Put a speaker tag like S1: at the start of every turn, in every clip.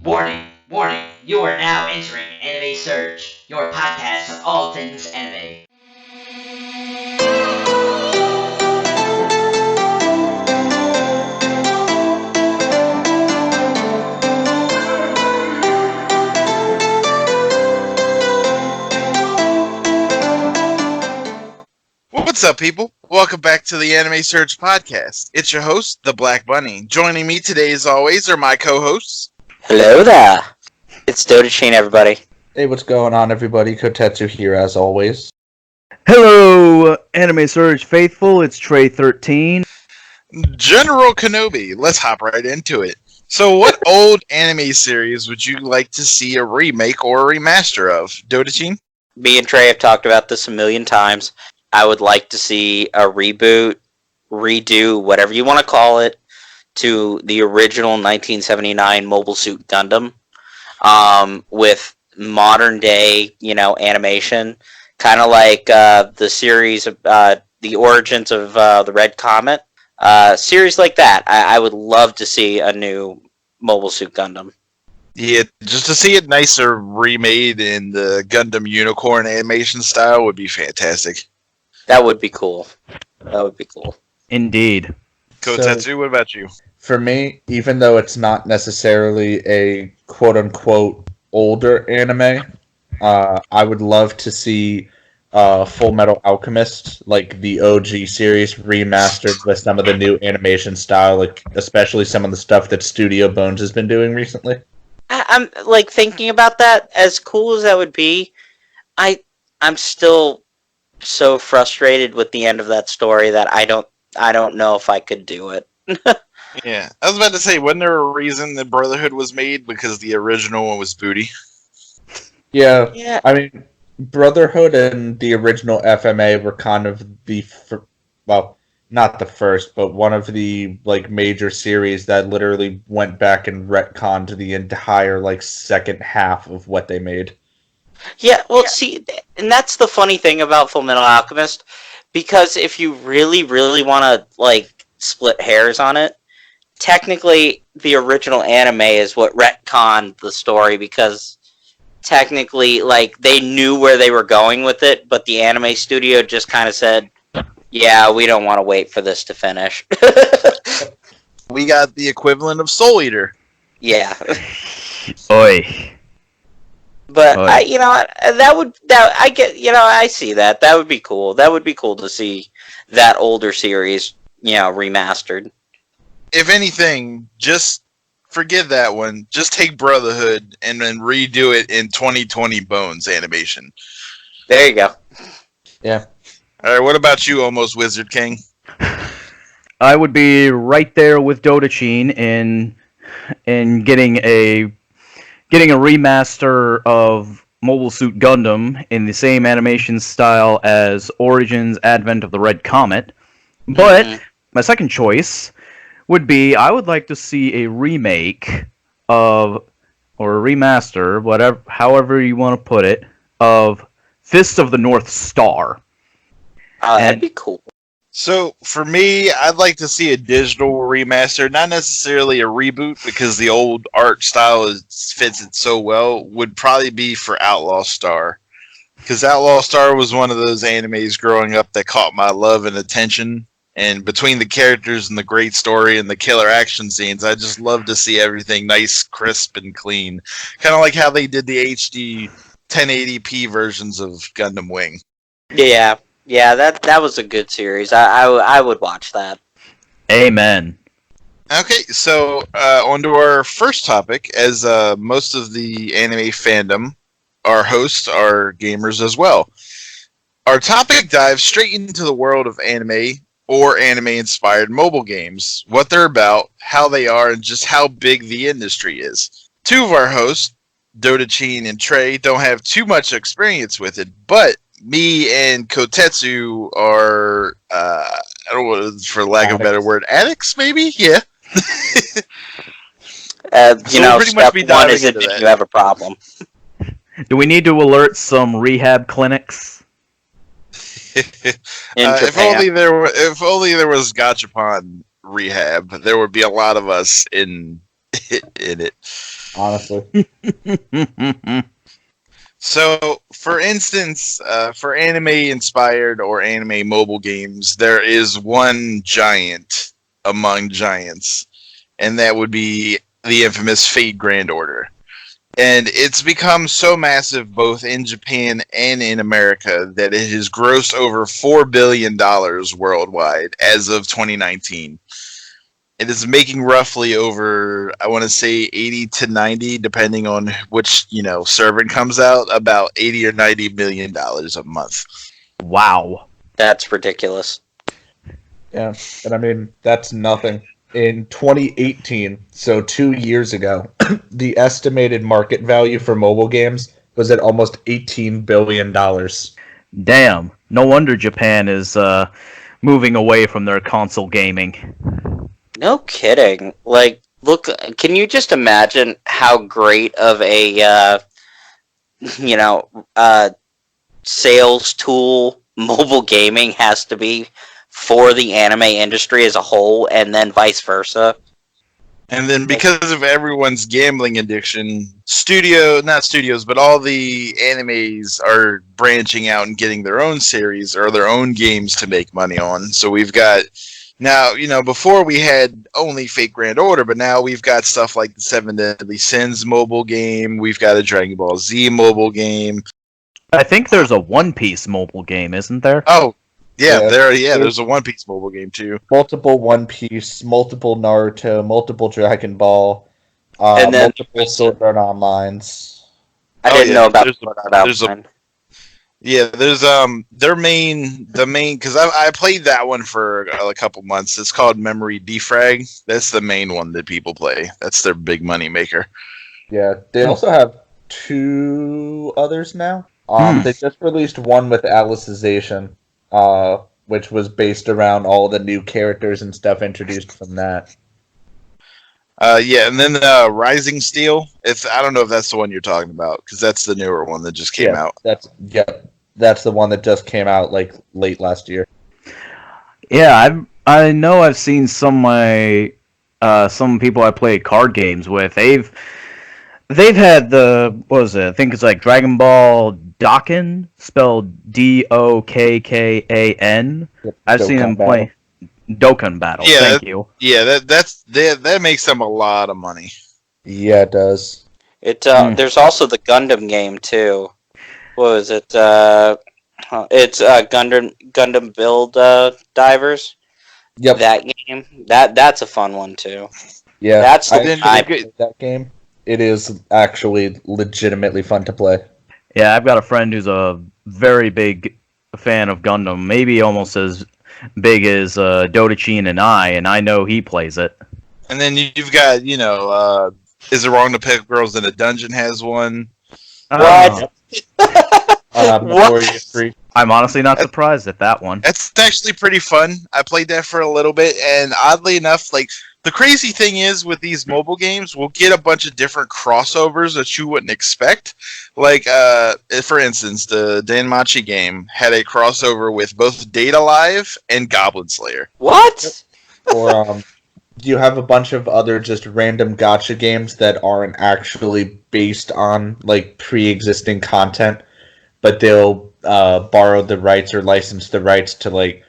S1: Warning, warning, you are now entering Anime Surge, your podcast for all things anime.
S2: What's up, people? Welcome back to the Anime Surge podcast. It's your host, the Black Bunny. Joining me today, as always, are my co-hosts.
S3: Hello there. It's Dota Chain, everybody.
S4: Hey, what's going on, everybody? Kotetsu here, as always.
S5: Hello, Anime Surge faithful. It's Trey13.
S2: General Kenobi. Let's hop right into it. So, what old anime series would you like to see a remake or a remaster of? Dotachin?
S3: Me and Trey have talked about this a million times. I would like to see a reboot, redo, whatever you want to call it, to the original 1979 Mobile Suit Gundam, with modern day, animation, kind of like the series of the origins of the Red Comet, series like that. I would love to see a new Mobile Suit Gundam.
S2: Yeah, just to see it nicer remade in the Gundam Unicorn animation style would be fantastic.
S3: That would be cool.
S5: Indeed.
S2: Kotetsu, what about you?
S4: For me, even though it's not necessarily a quote-unquote older anime, I would love to see Full Metal Alchemist, like the OG series, remastered with some of the new animation style, like especially some of the stuff that Studio Bones has been doing recently.
S3: I'm like thinking about that. As cool as that would be, I'm still so frustrated with the end of that story that I don't know if I could do it.
S2: Yeah, I was about to say, wasn't there a reason that Brotherhood was made? Because the original one was booty.
S4: Yeah. I mean, Brotherhood and the original FMA were kind of well, not the first, but one of the major series that literally went back and retconned the entire second half of what they made.
S3: Yeah, well, see, and that's the funny thing about Full Metal Alchemist, because if you really, really want to split hairs on it, technically the original anime is what retconned the story, because technically, they knew where they were going with it, but the anime studio just kind of said, yeah, we don't want to wait for this to finish.
S2: We got the equivalent of Soul Eater.
S3: Yeah.
S5: Oi.
S3: But I see that. That would be cool. That would be cool to see that older series, remastered.
S2: If anything, just forget that one. Just take Brotherhood and then redo it in 2020 Bones animation.
S3: There you go.
S4: Yeah.
S2: All right, what about you, Almost Wizard King?
S5: I would be right there with Dotachin in getting a remaster of Mobile Suit Gundam in the same animation style as Origins Advent of the Red Comet. But my second choice would be, I would like to see a remake of, or a remaster, however you want to put it, of Fist of the North Star.
S3: That'd be cool.
S2: So, for me, I'd like to see a digital remaster, not necessarily a reboot, because the old art style fits it so well, would probably be for Outlaw Star. Because Outlaw Star was one of those animes growing up that caught my love and attention, and between the characters and the great story and the killer action scenes, I just love to see everything nice, crisp, and clean. Kind of like how they did the HD 1080p versions of Gundam Wing.
S3: Yeah, that was a good series. I would watch that.
S5: Amen.
S2: Okay, so on to our first topic. As most of the anime fandom, our hosts are gamers as well. Our topic dives straight into the world of anime or anime-inspired mobile games, what they're about, how they are, and just how big the industry is. Two of our hosts, Dotachin and Trey, don't have too much experience with it, but me and Kotetsu are, I don't know, for lack of a better word, addicts, maybe? Yeah.
S3: We'll pretty much be one is admit you have a problem.
S5: Do we need to alert some rehab clinics?
S2: If only there was Gachapon rehab, there would be a lot of us in it.
S4: honestly.
S2: So, for instance, for anime-inspired or anime mobile games, there is one giant among giants, and that would be the infamous Fate Grand Order. And it's become so massive both in Japan and in America that it has grossed over $4 billion worldwide as of 2019. It is making roughly over, I want to say 80 to 90, depending on which, server it comes out, about 80 or 90 million dollars a month.
S5: Wow.
S3: That's ridiculous.
S4: Yeah, and I mean, that's nothing. In 2018, so 2 years ago, the estimated market value for mobile games was at almost $18 billion.
S5: Damn. No wonder Japan is moving away from their console gaming.
S3: No kidding. Like, look, can you just imagine how great of a, you know, sales tool mobile gaming has to be for the anime industry as a whole, and then vice versa?
S2: And then because of everyone's gambling addiction, not studios, but all the animes are branching out and getting their own series or their own games to make money on. So we've got now, before we had only Fate Grand Order, but now we've got stuff like the Seven Deadly Sins mobile game. We've got a Dragon Ball Z mobile game.
S5: I think there's a One Piece mobile game, isn't there?
S2: Oh, yeah,
S4: Yeah.
S2: there's a One Piece mobile game too.
S4: Multiple One Piece, multiple Naruto, multiple Dragon Ball,
S3: And then-
S4: multiple Sword Art Onlines.
S3: I
S2: Oh,
S3: didn't
S2: yeah,
S3: know about
S2: there's
S3: Sword Art
S2: there's a-
S3: Online.
S2: Yeah, there's the main because I played that one for a couple months. It's called Memory Defrag. That's the main one that people play. That's their big money maker.
S4: Yeah, they also have two others now. They just released one with Alicization, which was based around all the new characters and stuff introduced from that.
S2: Yeah, and then Rising Steel. I don't know if that's the one you're talking about because that's the newer one that just came out.
S4: That's the one that just came out like late last year.
S5: Yeah, I know I've seen some some people I play card games with. They've had what was it? I think it's like Dragon Ball Dokkan, spelled Dokkan.
S4: Yep,
S5: I've seen them play Dokkan Battle.
S2: Yeah,
S5: Thank you.
S2: Yeah, that makes them a lot of money.
S4: Yeah, it does.
S3: There's also the Gundam game too. What was it? It's Gundam Build Divers.
S4: Yep.
S3: That game. That's a fun one too.
S4: Yeah,
S3: That's the
S4: I
S3: one
S4: actually
S3: I
S4: played that game. It is actually legitimately fun to play.
S5: Yeah, I've got a friend who's a very big fan of Gundam, maybe almost as big as Dotachin and I know he plays it.
S2: And then you've got Is It Wrong to Pick Girls in a Dungeon has one.
S3: What?
S4: Warrior 3.
S5: I'm honestly not surprised at that one.
S2: That's actually pretty fun. I played that for a little bit, and oddly enough, like the crazy thing is with these mobile games, we'll get a bunch of different crossovers that you wouldn't expect. Like, for instance, the Danmachi game had a crossover with both Data Live and Goblin Slayer.
S3: What?
S4: Or you have a bunch of other just random gacha games that aren't actually based on like pre-existing content, but they'll borrow the rights or license the rights to like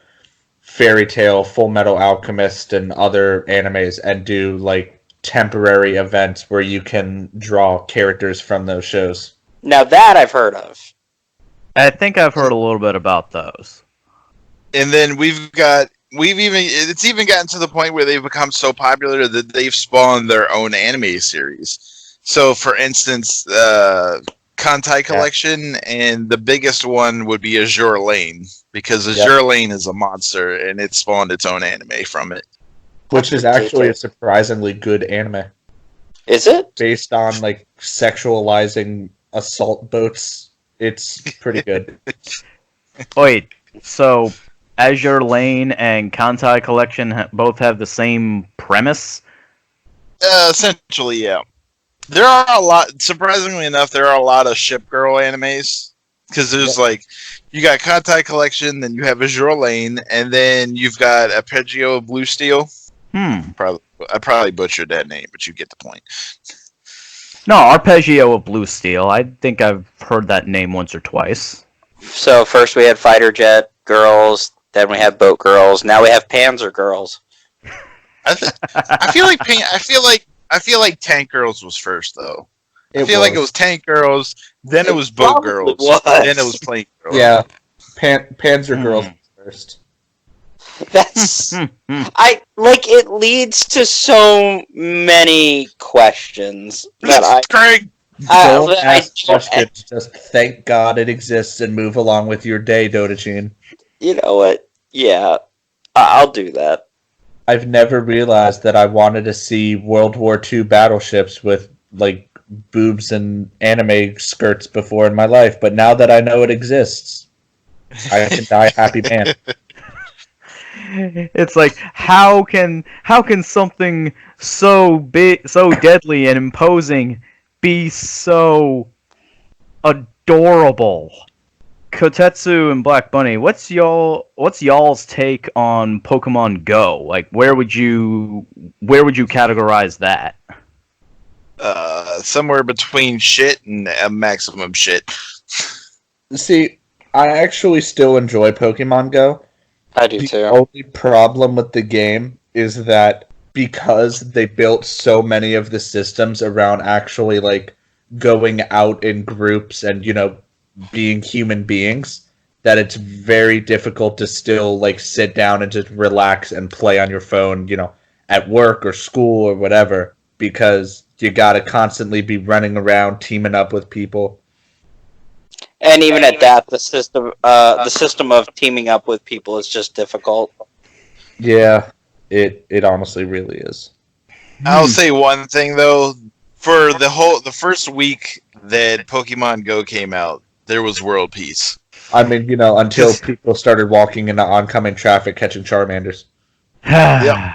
S4: Fairy Tail, Full Metal Alchemist, and other animes, and do like temporary events where you can draw characters from those shows.
S3: Now that I've heard of.
S5: I think I've heard a little bit about those.
S2: And then it's even gotten to the point where they've become so popular that they've spawned their own anime series. So, for instance, Kantai Collection, and the biggest one would be Azure Lane, because Azure Lane is a monster, and it spawned its own anime from it.
S4: Which is actually a surprisingly good anime.
S3: Is it?
S4: Based on like sexualizing assault boats. It's pretty good.
S5: Wait, so Azure Lane and Kantai Collection both have the same premise?
S2: Essentially, yeah. There are a lot, surprisingly enough, there are a lot of ship girl animes. Because there's you got Kantai Collection, then you have Azure Lane, and then you've got Arpeggio Blue Steel. I probably butchered that name, but you get the point.
S5: No, Arpeggio of Blue Steel. I think I've heard that name once or twice.
S3: So first we had fighter jet girls, then we had boat girls, now we have Panzer girls.
S2: I feel like I feel like Tank Girls was first though. I feel like it was Tank Girls, then it was Boat Girls, then it was Plane Girls.
S4: Yeah, Panzer Girls first.
S3: That's it leads to so many questions that
S2: Craig.
S4: Don't ask questions. Just thank God it exists and move along with your day, Dodachine.
S3: You know what? Yeah, I'll do that.
S4: I've never realized that I wanted to see World War II battleships with, like, boobs and anime skirts before in my life, but now that I know it exists, I can die a happy man.
S5: It's like, how can something so big, so deadly and imposing be so adorable? Kotetsu and Black Bunny, what's y'all's take on Pokemon Go? Like, where would you categorize that?
S2: Somewhere between shit and maximum shit.
S4: See, I actually still enjoy Pokemon Go.
S3: I do too.
S4: The only problem with the game is that because they built so many of the systems around actually, like, going out in groups and, being human beings, that it's very difficult to still, like, sit down and just relax and play on your phone, at work or school or whatever, because you gotta constantly be running around, teaming up with people.
S3: And even at that, the system of teaming up with people is just difficult.
S4: Yeah, it honestly really is.
S2: I'll say one thing though. For the first week that Pokemon Go came out, there was world peace.
S4: I mean, until people started walking into oncoming traffic catching Charmanders.
S2: Yep.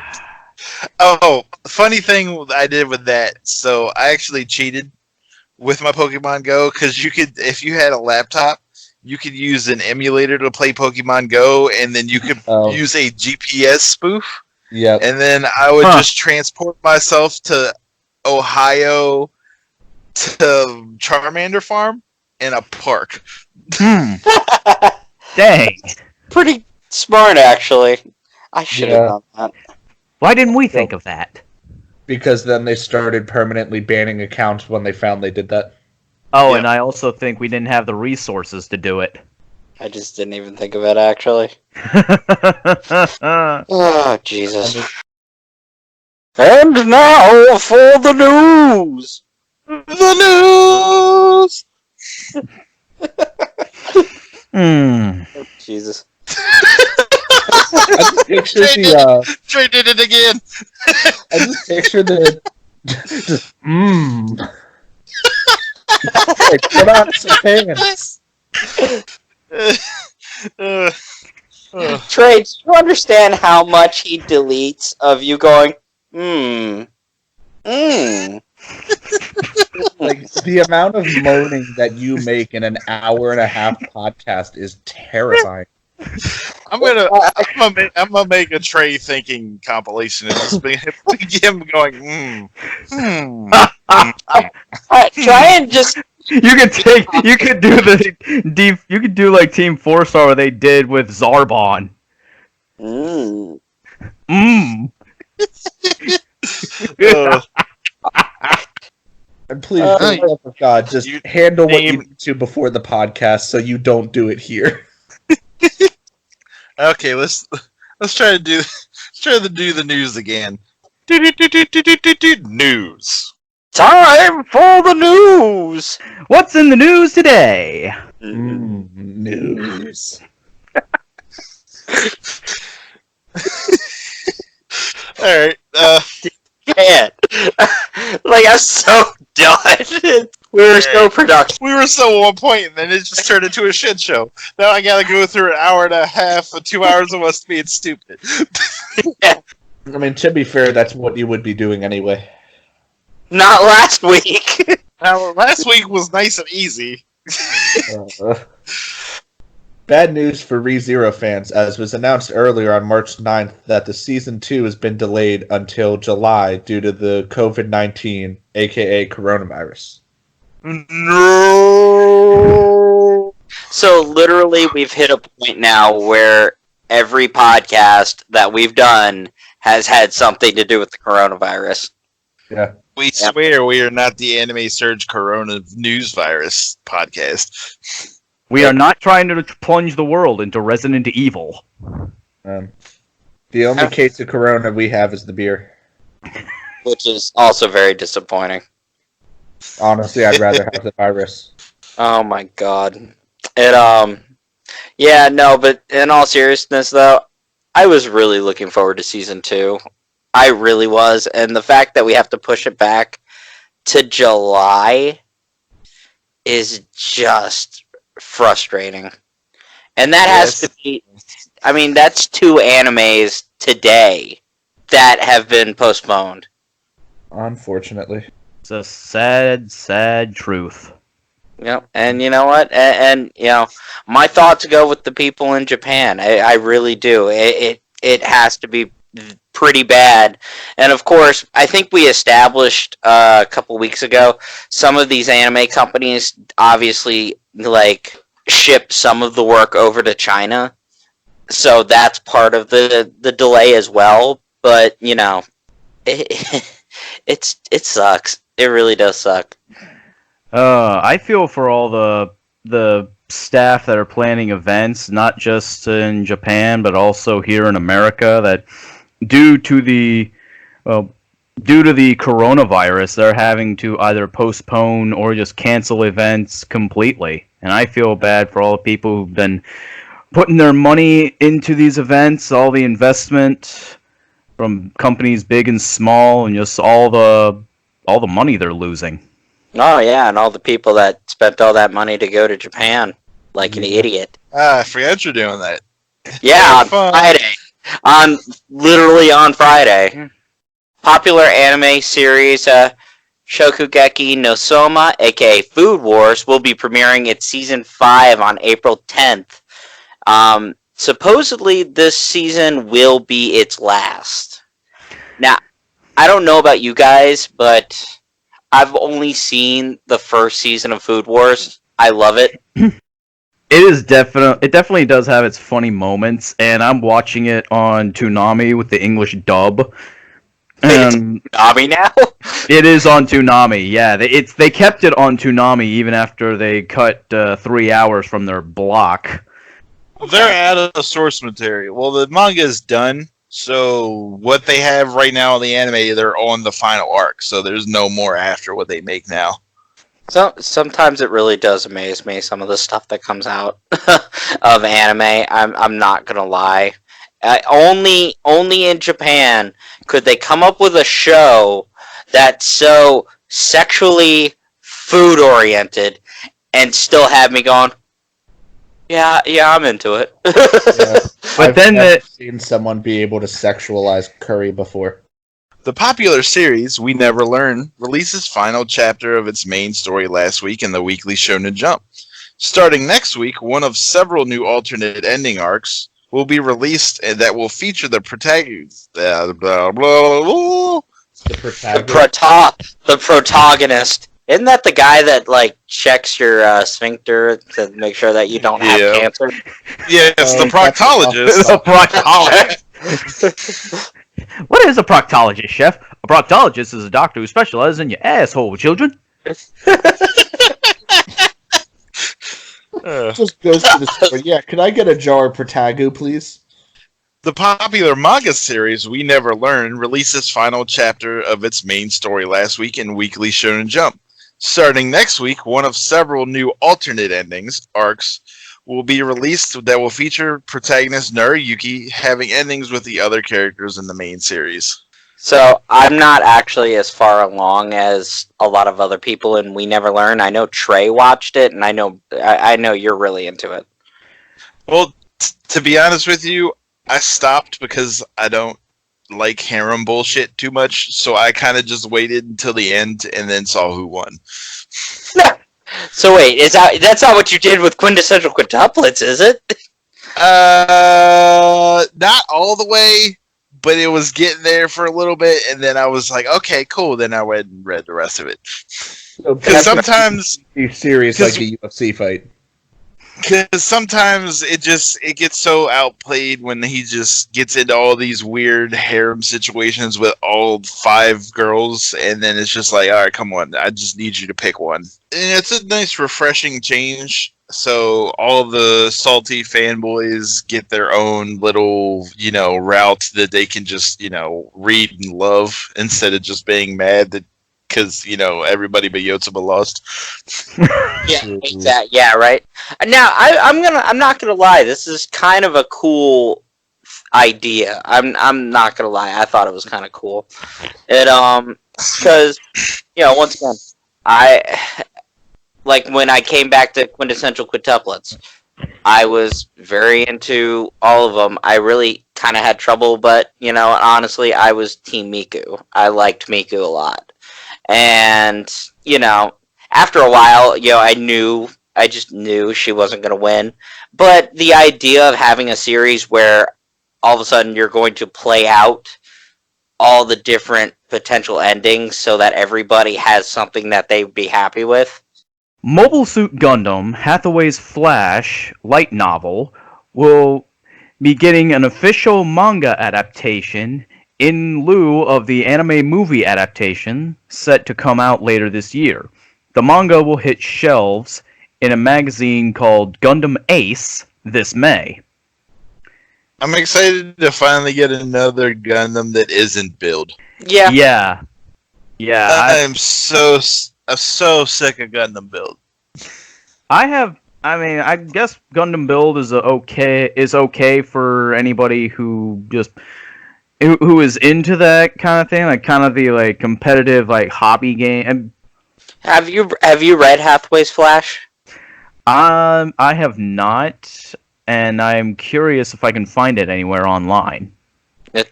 S2: Oh, funny thing I did with that. So I actually cheated with my Pokemon Go because you could, if you had a laptop, you could use an emulator to play Pokemon Go, and then you could use a GPS spoof.
S4: Yeah.
S2: And then I would just transport myself to Ohio to Charmander Farm in a park.
S5: Dang.
S3: Pretty smart, actually. I should have done that.
S5: Why didn't we think of that?
S4: Because then they started permanently banning accounts when they found they did that.
S5: Oh, and I also think we didn't have the resources to do it.
S3: I just didn't even think of it, actually. Oh, Jesus. And now for the news!
S2: The news!
S3: Jesus.
S4: I just picture
S2: Trey did it again.
S4: I just picture just Hey, put on some pants.
S3: Trey, do you understand how much he deletes of you going,
S4: Like, the amount of moaning that you make in an hour and a half podcast is terrifying.
S2: I'm gonna make a Trey thinking compilation and just be him going,
S3: Try and just.
S5: You could do like Team 4-Star where they did with Zarbon.
S4: And please, for the love of God, just handle what you need to before the podcast so you don't do it here.
S2: Okay, let's try to do the news again. News.
S3: Time for the news!
S5: What's in the news today?
S4: News.
S2: Alright,
S3: Man, like, I'm so done. We were so productive.
S2: We were so on point, and then it just turned into a shit show. Now I gotta go through an hour and a half or 2 hours of us being stupid.
S3: Yeah.
S4: I mean, to be fair, that's what you would be doing anyway.
S3: Not last week.
S2: Now, last week was nice and easy.
S4: Bad news for ReZero fans, as was announced earlier on March 9th that the Season 2 has been delayed until July due to the COVID-19, aka coronavirus.
S2: No.
S3: So literally, we've hit a point now where every podcast that we've done has had something to do with the coronavirus.
S4: Yeah.
S2: We swear we are not the Anime Surge Corona News Virus podcast.
S5: We are not trying to plunge the world into Resident Evil.
S4: The only case of corona we have is the beer.
S3: Which is also very disappointing.
S4: Honestly, I'd rather have the virus.
S3: Oh my god. Yeah, no, but in all seriousness though, I was really looking forward to season 2. I really was, and the fact that we have to push it back to July is just frustrating. And that has to be, I mean, that's 2 animes today that have been postponed.
S4: Unfortunately.
S5: It's a sad, sad truth.
S3: Yep, and you know what? And you know, my thoughts go with the people in Japan. I really do. It has to be pretty bad. And of course, I think we established a couple weeks ago, some of these anime companies obviously like ship some of the work over to China. So that's part of the delay as well. But, you know, it sucks. It really does suck.
S5: I feel for all the staff that are planning events, not just in Japan, but also here in America, that due to the coronavirus, they're having to either postpone or just cancel events completely. And I feel bad for all the people who've been putting their money into these events, all the investment from companies big and small, and just all the money they're losing.
S3: Oh yeah, and all the people that spent all that money to go to Japan like an idiot.
S2: I forgot you're doing that.
S3: Yeah, on Friday. Literally on Friday. Popular anime series Shokugeki no Soma, aka Food Wars, will be premiering its season 5 on April 10th. Supposedly this season will be its last. Now, I don't know about you guys, but I've only seen the first season of Food Wars. I love it.
S5: It definitely does have its funny moments, and I'm watching it on Toonami with the English dub.
S3: It's Toonami now?
S5: It is on Toonami, yeah. They kept it on Toonami even after they cut 3 hours from their block.
S2: They're out of source material. Well, the manga is done, so what they have right now in the anime, they're on the final arc, so there's no more after what they make now.
S3: So sometimes it really does amaze me, some of the stuff that comes out of anime. I'm not gonna lie. Only in Japan could they come up with a show that's so sexually food oriented and still have me going, yeah, I'm into it.
S4: Yeah.
S5: But then
S4: I've seen someone be able to sexualize curry before.
S2: The popular series, We Never Learn, released its final chapter of its main story last week in the Weekly Shonen Jump. Starting next week, one of several new alternate ending arcs will be released that will feature the protagonist.
S4: The
S3: The protagonist. Isn't that the guy that like checks your sphincter to make sure that you don't have cancer?
S2: Yeah, it's the proctologist.
S5: The proctologist. What is a proctologist, Chef? A proctologist is a doctor who specializes in your asshole, children.
S4: Just goes to the store. Yeah, could I get a jar of Protagu, please?
S2: The popular manga series We Never Learn released its final chapter of its main story last week in Weekly Shonen Jump. Starting next week, one of several new alternate endings arcs will be released that will feature protagonist Naruyuki having endings with the other characters in the main series.
S3: So I'm not actually as far along as a lot of other people in We Never Learn. I know Trey watched it, and I know you're really into it.
S2: Well, to be honest with you, I stopped because I don't like harem bullshit too much, so I kind of just waited until the end and then saw who won.
S3: So wait, that's not what you did with quintessential quintuplets, is it?
S2: Not all the way, but it was getting there for a little bit, and then I was like, okay, cool. Then I went and read the rest of it.
S4: So
S2: Because sometimes,
S4: series like the UFC fight.
S2: because sometimes it gets so outplayed when he just gets into all these weird harem situations with all 5 girls, and then it's just like, all right, come on, I just need you to pick one. And it's a nice, refreshing change. So all the salty fanboys get their own little, route that they can just, read and love instead of just being mad that because everybody but Yotsuba lost.
S3: Yeah, exactly. Yeah, right. Now, I'm not gonna lie. This is kind of a cool idea. I'm not gonna lie. I thought it was kind of cool. Because once again, I like when I came back to quintessential quintuplets. I was very into all of them. I really kind of had trouble, but honestly, I was Team Miku. I liked Miku a lot. And, after a while, I just knew she wasn't going to win. But the idea of having a series where all of a sudden you're going to play out all the different potential endings so that everybody has something that they'd be happy with.
S5: Mobile Suit Gundam, Hathaway's Flash light novel, will be getting an official manga adaptation in lieu of the anime movie adaptation set to come out later this year. The manga will hit shelves in a magazine called Gundam Ace this May.
S2: I'm excited to finally get another Gundam that isn't Build.
S3: Yeah.
S5: Yeah.
S2: I'm so sick of Gundam Build.
S5: I guess Gundam Build is okay for anybody who is into that kind of thing, like kind of the like competitive like hobby game.
S3: Have you read Hathaway's Flash?
S5: I have not, and I'm curious if I can find it anywhere online.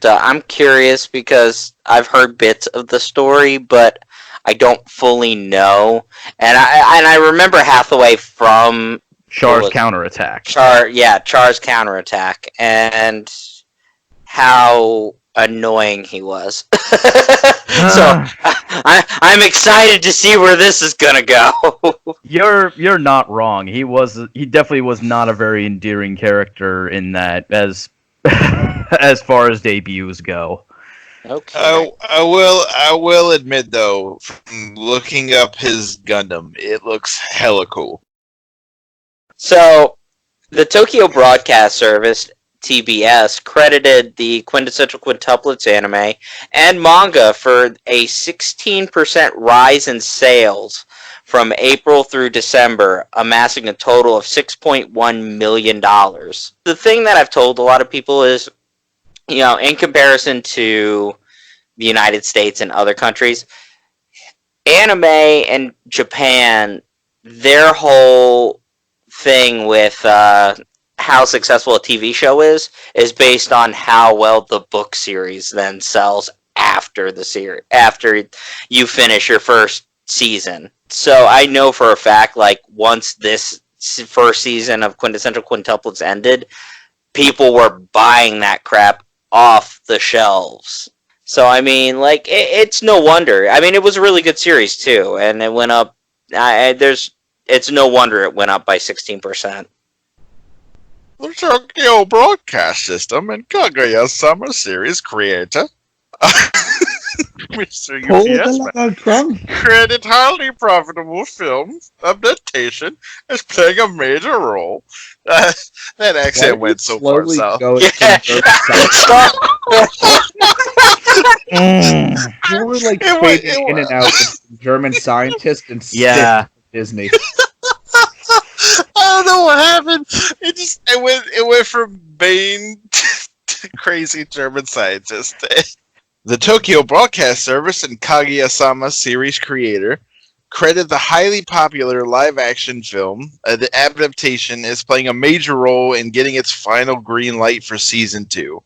S3: I'm curious because I've heard bits of the story, but I don't fully know. And I remember Hathaway from
S5: Char's counterattack.
S3: Char's counterattack, and how annoying he was. So I'm excited to see where this is gonna go.
S5: You're not wrong. He definitely was not a very endearing character in that as as far as debuts go.
S3: Okay.
S2: I will admit though, from looking up his Gundam, it looks hella cool.
S3: So the Tokyo Broadcast Service, TBS, credited the Quintessential Quintuplets anime and manga for a 16% rise in sales from April through December, amassing a total of $6.1 million. The thing that I've told a lot of people is, in comparison to the United States and other countries, anime in Japan, their whole thing with how successful a TV show is based on how well the book series then sells after the series, after you finish your first season. So I know for a fact, like, once this first season of Quintessential Quintuplets ended, people were buying that crap off the shelves. So I mean, like, it's no wonder. I mean, it was a really good series too, and it went up. It's no wonder it went up by 16%.
S2: The Tokyo Broadcast System and Kaguya-sama series creator, Mr. UPS Man, credit highly profitable film adaptation as playing a major role. That accent went so far south.
S4: You were like fading in and out with German scientist and Disney.
S2: I don't know what happened. It went from Bane to crazy German scientist. The Tokyo Broadcast Service and Kaguya-sama series creator credit the highly popular live-action film. The adaptation is playing a major role in getting its final green light for season 2.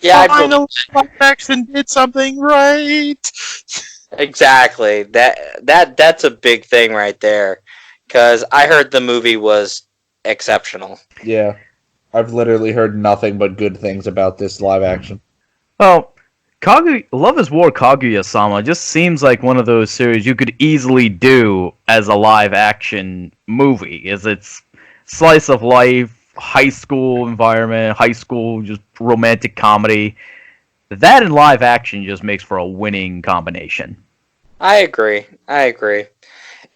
S3: Yeah,
S2: final live-action did something right.
S3: Exactly. That's a big thing right there. Because I heard the movie was exceptional.
S4: Yeah. I've literally heard nothing but good things about this live action.
S5: Well, Love is War Kaguya-sama just seems like one of those series you could easily do as a live-action movie, as it's slice of life, high school environment, high school just romantic comedy. That and live action just makes for a winning combination.
S3: I agree.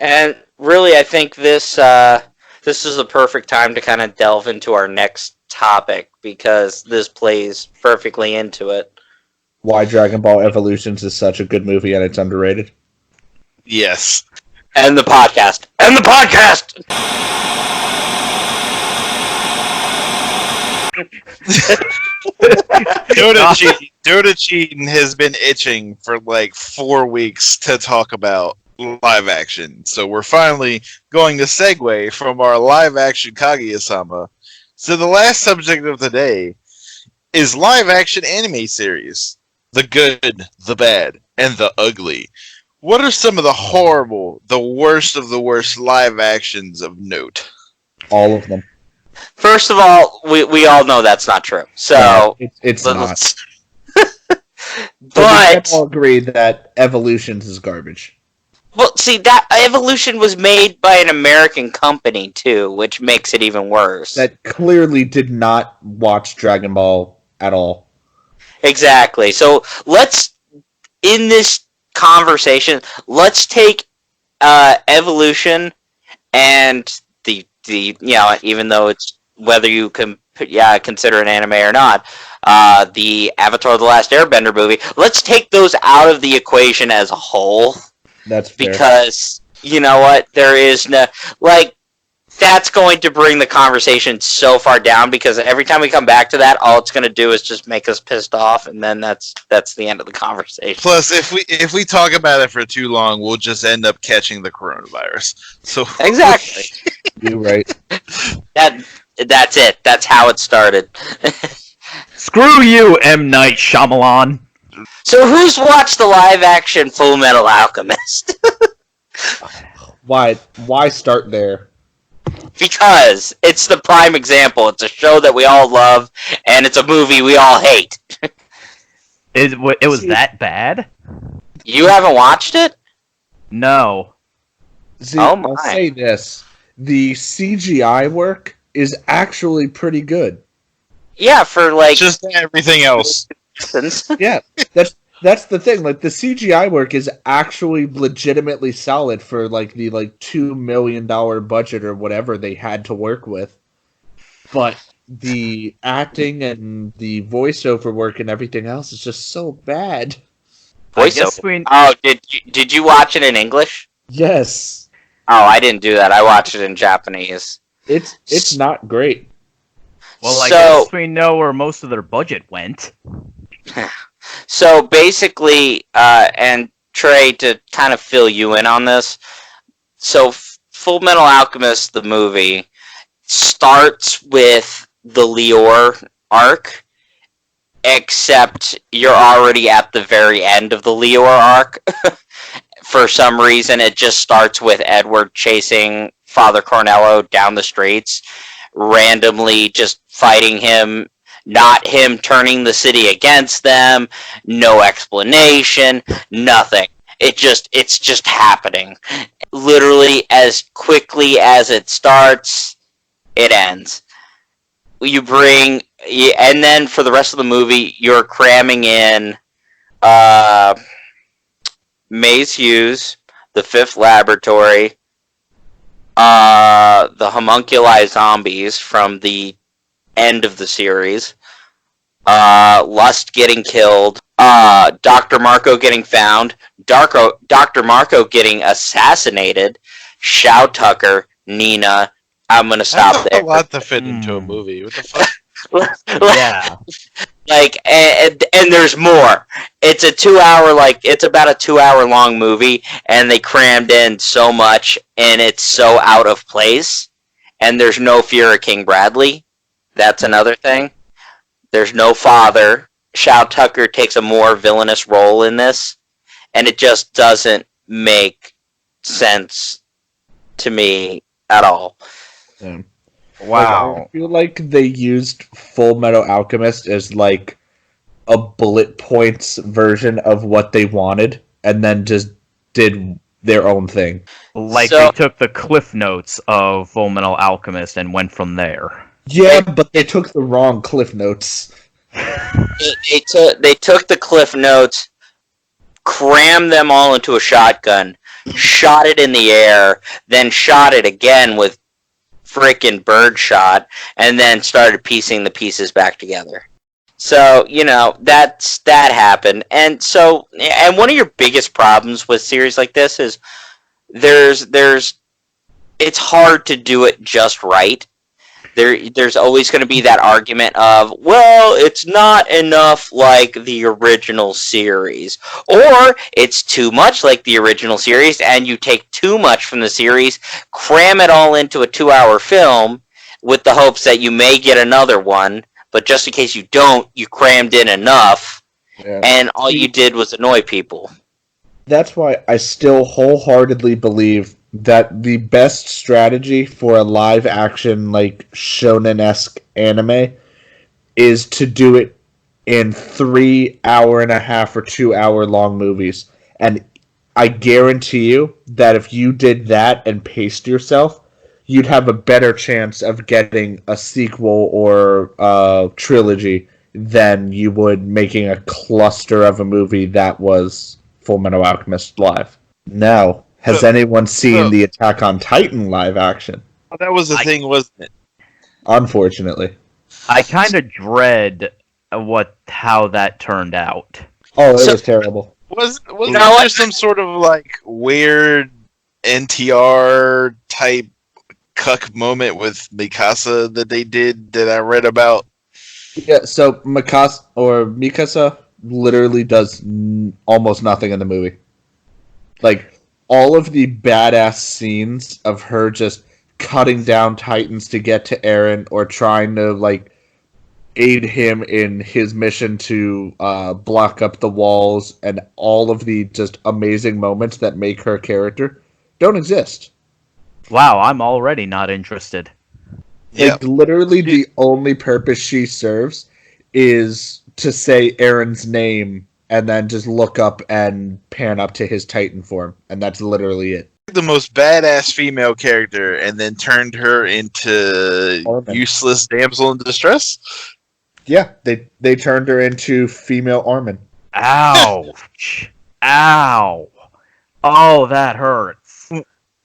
S3: And really, I think this is the perfect time to kind of delve into our next topic because this plays perfectly into it.
S4: Why Dragon Ball Evolutions is such a good movie and it's underrated.
S2: Yes.
S3: End the podcast. End the podcast.
S2: Dota Cheatin has been itching for like 4 weeks to talk about live action. So we're finally going to segue from our live action Kaguya-sama. So the last subject of the day is live action anime series. The good, the bad, and the ugly. What are some of the horrible, the worst of the worst live actions of note?
S4: All of them.
S3: First of all, we all know that's not true. So
S4: it's not.
S3: But
S4: we can all agree that Evolutions is garbage.
S3: Well, see, that Evolution was made by an American company too, which makes it even worse.
S4: That clearly did not watch Dragon Ball at all.
S3: Exactly. So in this conversation, let's take Evolution and the even though it's whether you can consider an anime or not, the Avatar: The Last Airbender movie. Let's take those out of the equation as a whole.
S4: That's fair.
S3: Because you know what, there is no that's going to bring the conversation so far down because every time we come back to that, all it's going to do is just make us pissed off, and then that's the end of the conversation.
S2: Plus, if we talk about it for too long, we'll just end up catching the coronavirus. So
S3: exactly,
S4: you're right.
S3: That's it. That's how it started.
S5: Screw you, M. Night Shyamalan.
S3: So who's watched the live action Full Metal Alchemist?
S4: Why start there?
S3: Because it's the prime example. It's a show that we all love, and it's a movie we all hate.
S5: It was that bad?
S3: You haven't watched it?
S5: No.
S4: See,
S3: Oh my.
S4: I'll say this. The CGI work is actually pretty good.
S3: Yeah, for like...
S2: just everything else.
S4: Yeah, that's the thing. Like the CGI work is actually legitimately solid for like the $2 million budget or whatever they had to work with. But the acting and the voiceover work and everything else is just so bad.
S3: Voiceover? Oh, did you watch it in English?
S4: Yes.
S3: Oh, I didn't do that. I watched it in Japanese.
S4: It's not great.
S5: Well, I guess we know where most of their budget went.
S3: So basically, and Trey, to kind of fill you in on this, so Full Metal Alchemist, the movie, starts with the Lior arc, except you're already at the very end of the Lior arc. For some reason, it just starts with Edward chasing Father Cornello down the streets, randomly just fighting him, not him turning the city against them, no explanation, nothing. It's just happening. Literally, as quickly as it starts, it ends. And then for the rest of the movie, you're cramming in Maze Hughes, the Fifth Laboratory, the homunculi zombies from the end of the series, Lust getting killed, Dr. Marco getting found, Dr. Marco getting assassinated, Shao Tucker, Nina. I'm gonna stop there.
S2: That's a lot to fit into a movie. What the fuck?
S5: Yeah.
S3: And there's more. It's about a 2-hour long movie, and they crammed in so much, and it's so out of place. And there's no fear of King Bradley. That's another thing. There's no father. Shao Tucker takes a more villainous role in this, and it just doesn't make sense to me at all.
S4: Yeah.
S5: Wow.
S4: Like, I feel like they used Full Metal Alchemist as like a bullet points version of what they wanted, and then just did their own thing.
S5: Like
S3: So
S5: they took the cliff notes of Full Metal Alchemist and went from there.
S4: Yeah, but they took the wrong cliff notes.
S3: they took the cliff notes, crammed them all into a shotgun, shot it in the air, then shot it again with freaking birdshot, and then started piecing the pieces back together. So, that happened. And one of your biggest problems with series like this is there's it's hard to do it just right. There's always going to be that argument of, well, it's not enough like the original series, or it's too much like the original series, and you take too much from the series, cram it all into a 2-hour film with the hopes that you may get another one, but just in case you don't, you crammed in enough, and all you did was annoy people.
S4: That's why I still wholeheartedly believe that the best strategy for a live action like shonen-esque anime is to do it in 3 hour and a half or 2 hour long movies. And I guarantee you that if you did that and paced yourself, you'd have a better chance of getting a sequel or a trilogy than you would making a cluster of a movie that was Full Metal Alchemist live. Now, has anyone seen the Attack on Titan live action?
S2: That was the thing, wasn't it?
S4: Unfortunately.
S5: I kind of dread how that turned out.
S4: Oh, it was terrible.
S2: Was there some sort of like weird NTR type cuck moment with Mikasa that they did that I read about?
S4: Yeah, so Mikasa literally does almost nothing in the movie. Like, all of the badass scenes of her just cutting down Titans to get to Eren or trying to, like, aid him in his mission to block up the walls and all of the just amazing moments that make her character don't exist.
S5: Wow, I'm already not interested.
S4: Like, literally the only purpose she serves is to say Aaron's name and then just look up and pan up to his Titan form, and that's literally it.
S2: The most badass female character and then turned her into useless damsel in distress?
S4: Yeah, they turned her into female Armin.
S5: Ouch. Ow. Oh, that hurts.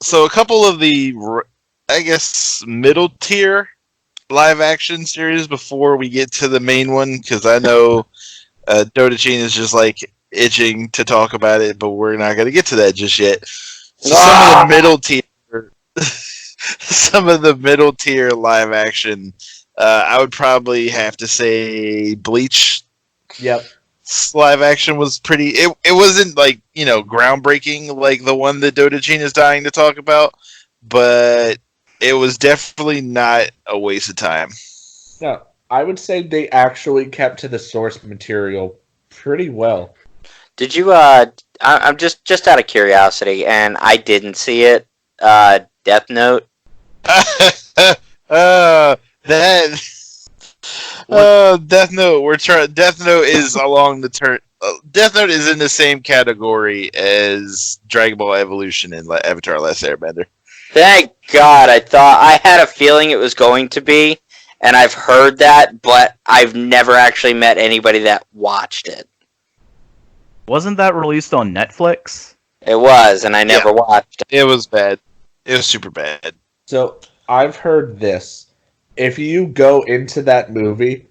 S2: So a couple of the, I guess, middle tier live action series before we get to the main one, because I know Dotachin is just like itching to talk about it, but we're not going to get to that just yet. So some of the middle tier live action, I would probably have to say Bleach.
S4: Yep.
S2: Live action was pretty. It wasn't like, groundbreaking like the one that Dotachin is dying to talk about, but it was definitely not a waste of time.
S4: No, I would say they actually kept to the source material pretty well.
S3: Did you? I'm just out of curiosity, and I didn't see it. Death Note.
S2: Death Note. Death Note is along the turn. Death Note is in the same category as Dragon Ball Evolution and Avatar: Last Airbender.
S3: Thank God! I had a feeling it was going to be, and I've heard that, but I've never actually met anybody that watched it.
S5: Wasn't that released on Netflix?
S3: It was, and I never watched it.
S2: It was bad. It was super bad.
S4: So, I've heard this. If you go into that movie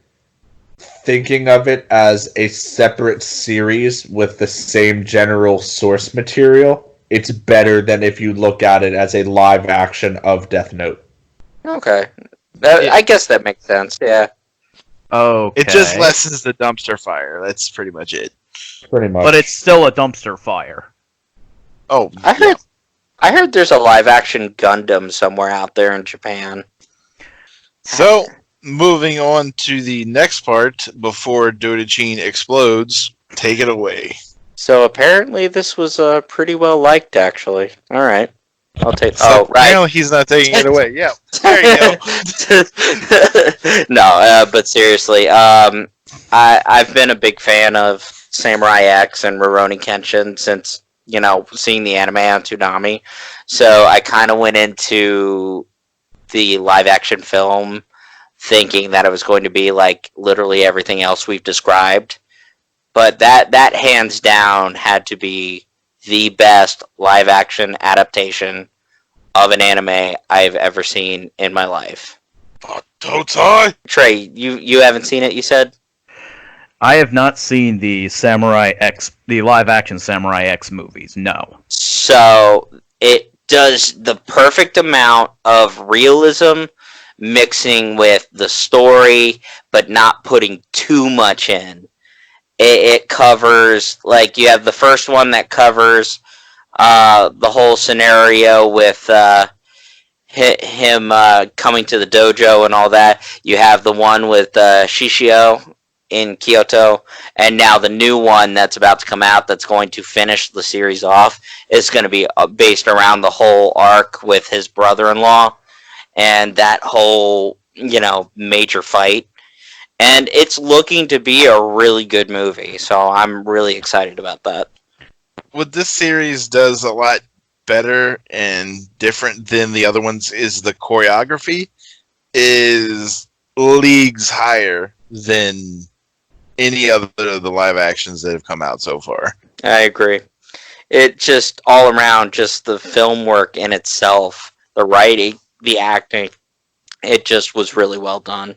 S4: thinking of it as a separate series with the same general source material, it's better than if you look at it as a live action of Death Note.
S3: Okay. I guess that makes sense, yeah.
S5: Okay.
S2: It just lessens the dumpster fire. That's pretty much it.
S4: Pretty much.
S5: But it's still a dumpster fire.
S2: Oh,
S3: I heard there's a live action Gundam somewhere out there in Japan.
S2: So, moving on to the next part before Dotachin explodes, take it away.
S3: So apparently this was pretty well liked, actually. All right. I'll take.
S2: So
S3: Oh, right.
S2: apparently he's not taking it away. Yeah, there you go.
S3: No, but seriously, I've been a big fan of Samurai X and Rurouni Kenshin since seeing the anime on Toonami. So I kind of went into the live action film thinking that it was going to be like literally everything else we've described. But that hands down had to be the best live action adaptation of an anime I've ever seen in my life.
S2: Totai.
S3: Trey, you haven't seen it, you said?
S5: I have not seen the live action Samurai X movies. No.
S3: So it does the perfect amount of realism mixing with the story, but not putting too much in. It covers, like, you have the first one that covers the whole scenario with him coming to the dojo and all that. You have the one with Shishio in Kyoto, and now the new one that's about to come out that's going to finish the series off is going to be based around the whole arc with his brother-in-law and that whole, major fight. And it's looking to be a really good movie, so I'm really excited about that.
S2: What this series does a lot better and different than the other ones is the choreography is leagues higher than any other of the live actions that have come out so far.
S3: I agree. It just all around, just the film work in itself, the writing, the acting, it just was really well done.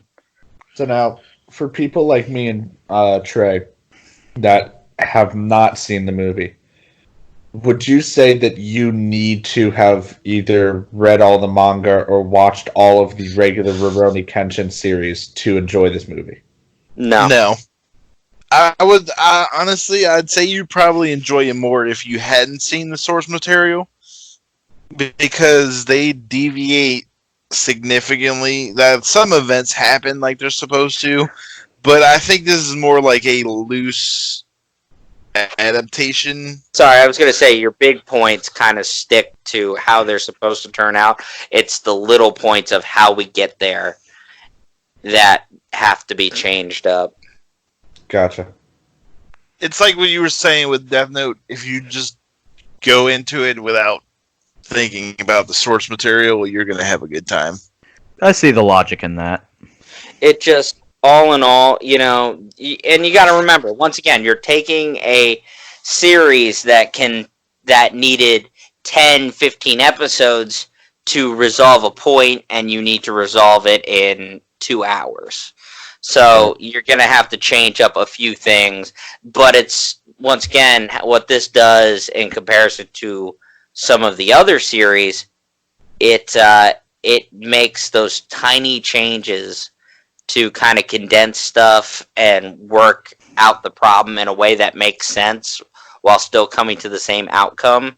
S4: So now, for people like me and Trey that have not seen the movie, would you say that you need to have either read all the manga or watched all of the regular Rurouni Kenshin series to enjoy this movie?
S2: No. I would honestly, I'd say you'd probably enjoy it more if you hadn't seen the source material, because they deviate significantly. That some events happen like they're supposed to, but I think this is more like a loose adaptation.
S3: Sorry, I was going to say your big points kind of stick to how they're supposed to turn out. It's the little points of how we get there that have to be changed up.
S4: Gotcha.
S2: It's like what you were saying with Death Note. If you just go into it without thinking about the source material, you're going to have a good time.
S5: I see the logic in that.
S3: It just, all in all, and you got to remember, once again, you're taking a series that needed 10, 15 episodes to resolve a point, and you need to resolve it in 2 hours. So you're going to have to change up a few things, but it's, once again, what this does in comparison to some of the other series, it makes those tiny changes to kind of condense stuff and work out the problem in a way that makes sense while still coming to the same outcome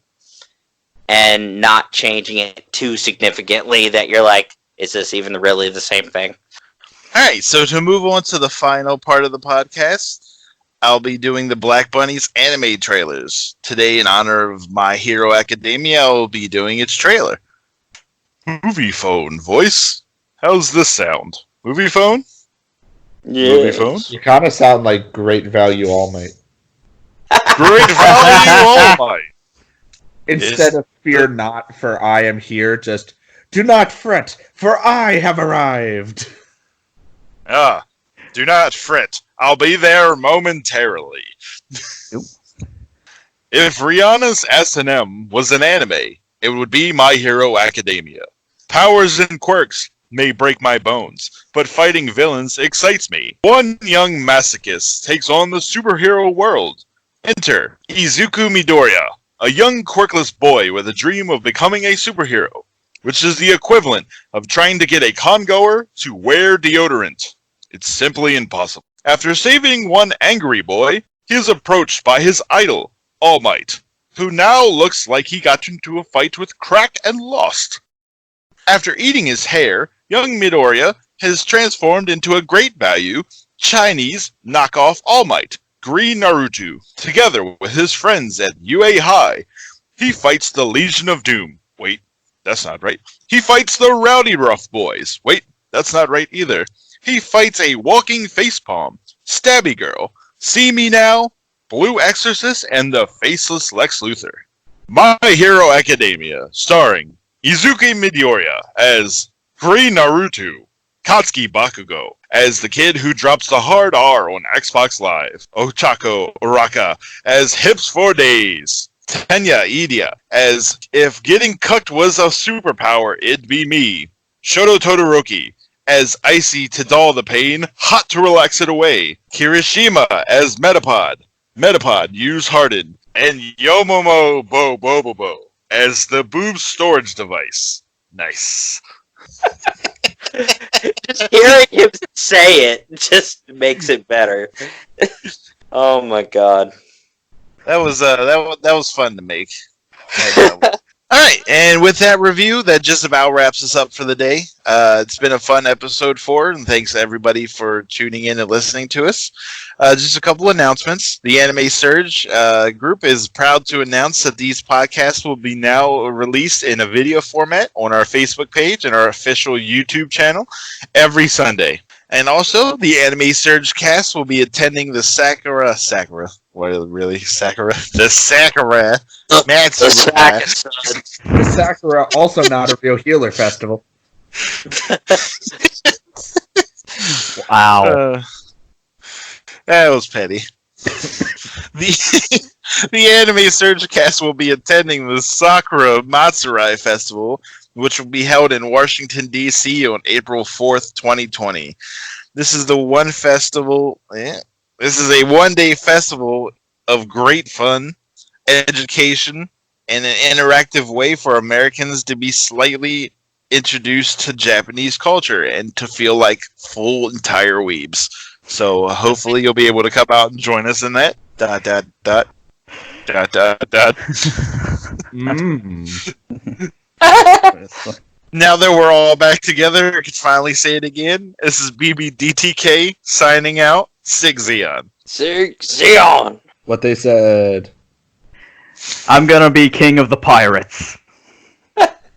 S3: and not changing it too significantly that you're like, is this even really the same thing?
S2: Alright, so to move on to the final part of the podcast, I'll be doing the Black Bunny's anime trailers. Today, in honor of My Hero Academia, I'll be doing its trailer. Movie phone voice? How's this sound? Movie phone?
S3: Yeah.
S2: Movie phone?
S4: You kind of sound like Great Value All Might.
S2: Great value, all might.
S4: Instead of fear not, for I am here, just do not fret, for I have arrived.
S2: Do not fret. I'll be there momentarily. If Rihanna's S&M was an anime, it would be My Hero Academia. Powers and quirks may break my bones, but fighting villains excites me. One young masochist takes on the superhero world. Enter Izuku Midoriya, a young quirkless boy with a dream of becoming a superhero, which is the equivalent of trying to get a congoer to wear deodorant. It's simply impossible. After saving one angry boy, he is approached by his idol, All Might, who now looks like he got into a fight with crack and lost. After eating his hair, young Midoriya has transformed into a great value Chinese knockoff All Might, Green Naruto. Together with his friends at UA High, he fights the Legion of Doom. Wait, That's not right. He fights the Rowdy Rough Boys. Wait, that's not right either. He fights a walking facepalm, Stabby Girl, See Me Now, Blue Exorcist, and the Faceless Lex Luthor. My Hero Academia, starring Izuki Midoriya as Free Naruto, Katsuki Bakugo as the kid who drops the hard R on Xbox Live, Ochako Uraka as Hips for Days, Tenya Idia as If Getting Cucked Was a Superpower, It'd Be Me, Shoto Todoroki as Icy to dull the pain, hot to relax it away, Kirishima as Metapod use Hardened, and Yomomo Bo as the boob storage device. Nice.
S3: Just hearing him say it just makes it better. Oh my god.
S2: That was fun to make. All right, and with that review, that just about wraps us up for the day. It's been a fun episode and thanks everybody for tuning in and listening to us. Just a couple announcements. The Anime Surge group is proud to announce that these podcasts will be now released in a video format on our Facebook page and our official YouTube channel every Sunday. And also, the Anime Surge cast will be attending the Sakura. What really? Sakura? The Sakura.
S4: The Sakura, also not a real healer festival.
S5: Wow.
S2: That was petty. The Anime Surge cast will be attending the Sakura Matsurai Festival, which will be held in Washington, D.C. on April 4th, 2020. This is the one festival. This is a one-day festival of great fun, education, and an interactive way for Americans to be slightly introduced to Japanese culture and to feel like full entire weebs. So hopefully you'll be able to come out and join us in that. ... Now that we're all back together, I can finally say it again. This is BBDTK signing out. Sig Zeon.
S3: Sig Zeon!
S4: What they said.
S5: I'm gonna be king of the pirates.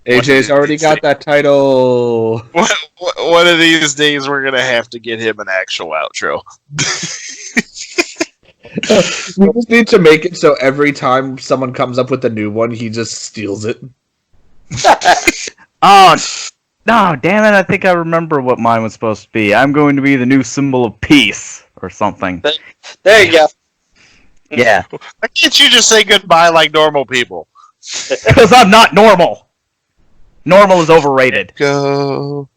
S4: AJ's already got that title.
S2: One of these days, we're going to have to get him an actual outro.
S4: We just need to make it so every time someone comes up with a new one, he just steals it.
S5: Oh, no, damn it. I think I remember what mine was supposed to be. I'm going to be the new symbol of peace or something.
S3: There you go.
S5: Yeah.
S2: Why can't you just say goodbye like normal people?
S5: Because I'm not normal. Normal is overrated.
S2: Go.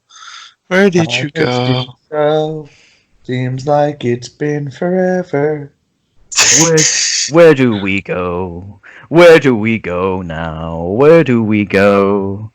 S2: Where did you go?
S4: Seems like it's been forever.
S5: Where do we go? Where do we go now? Where do we go?